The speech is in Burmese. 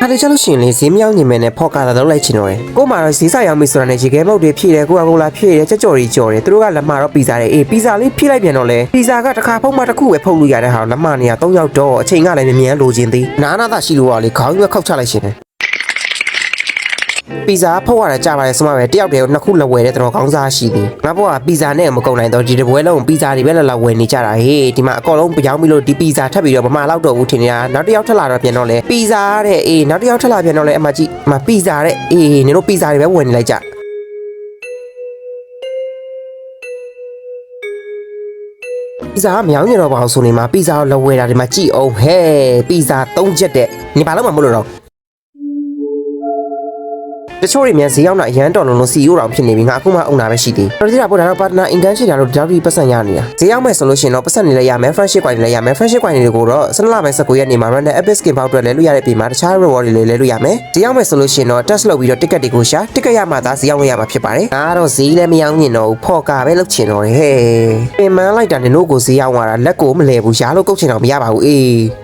ခါလေးချလို့ရှိရင်လေဈေးမြောင်းညင်မဲနဲ့ဖော်ကာတာတော့လိုက်ချင်တော့တယ်ကိုမှတော့ဈေးဆိုင်ရောက်ပြီဆိုတာနဲ့ရေခဲမုတ်တွေဖြည့်တယ်ကိုကကိုလာဖြည့်တယ်ကြက်ကြော်တွေကြော်တယ်သူတို့ကလက်မတော့ပီဇာတယ်အေးပီဇာလေးဖြည့်လိုက်ပြန်တော့လေပီဇာကတစ်ခါဖုံးမတစ်ခုပဲဖုံးလို့ရတဲ့ဟာလက်မနေရ3ယောက်တော့အချိန်ကလည်းမြင်လိုချင်သေးနာနာသာရှိလို့ကလေခေါင်းရွက်ခောက်ချလိုက်ရှင်တယ်ပီဇာဖုတ်ရတာကြာပါတယ်စမပဲတယောက်တည်းကိုနှစ်ခုလက်ဝဲတဲ့တော်ကောင်းစားရှိသည်ငါဘောကပီဇာနဲ့မကုန်နိုင်တော့ဒီတပွဲလုံးပီဇာတွေပဲလာဝယ်နေကြတာဟေးဒီမှာအကောလုံးပြောင်းပြီးလို့ဒီပီဇာထပ်ပြီးတော့မမလောက်တော့ဘူးထင်နေတာနောက်တစ်ယောက်ထပ်လာတော့ပြန်တော့လေပီဇာတဲ့အေးနောက်တစ်ယောက်ထပ်လာပြန်တော့လေအမကြီးအမပီဇာတဲ့အေးနင်တို့ပီဇာတွေပဲဝယ်နေလိုက်ကြပီဇာမြောင်းနေတော့ပါအောင်ဆိုနေမှာပီဇာကိုလဝဲတာဒီမှာကြည့်အောင်ဟဲ့ပီဇာ3ချက်တဲ့နေပါလို့မလို့တော့တချို့တွေမြန်ဈေးရောက်တာအရန်တော်လုံးလုံးစီရိုးတောင်ဖြစ်နေပြီငါအခုမှအုံနာပဲရှိသေးတော်သေးတာပေါ့ဒါတော့ partner internship တာတော့ဒီလောက်ဒီပတ်စံရနေတာဈေးရောက်မယ်ဆိုလို့ရှိရင်တော့ပတ်စံနေလည်းရမယ် friendship ကွာနေလည်းရမယ် friendship ကွာနေတွေကိုတော့17လပိုင်း19ရက်နေ့မှာ random epic skin box တွေလဲလို့ရတဲ့ပြင်မှာတခြား reward တွေလည်းလဲလို့ရမယ်ဈေးရောက်မယ်ဆိုလို့ရှိရင်တော့ test လုပ်ပြီးတော့ ticket တွေကိုရှာ ticket ရမှသာဈေးရောက်လို့ရမှာဖြစ်ပါတယ်ငါတော့ဈေးလည်းမရောက်ညင်တော့ဘူးဖော်ကာပဲလုပ်ချင်တော့တယ်ဟဲ့ပင်မလိုက်တာနင်တို့ကိုဈေးရောက်သွားတာလက်ကိုမလဲဘူးရှားလို့ကုတ်ချင်တော့မရပါဘူးအေး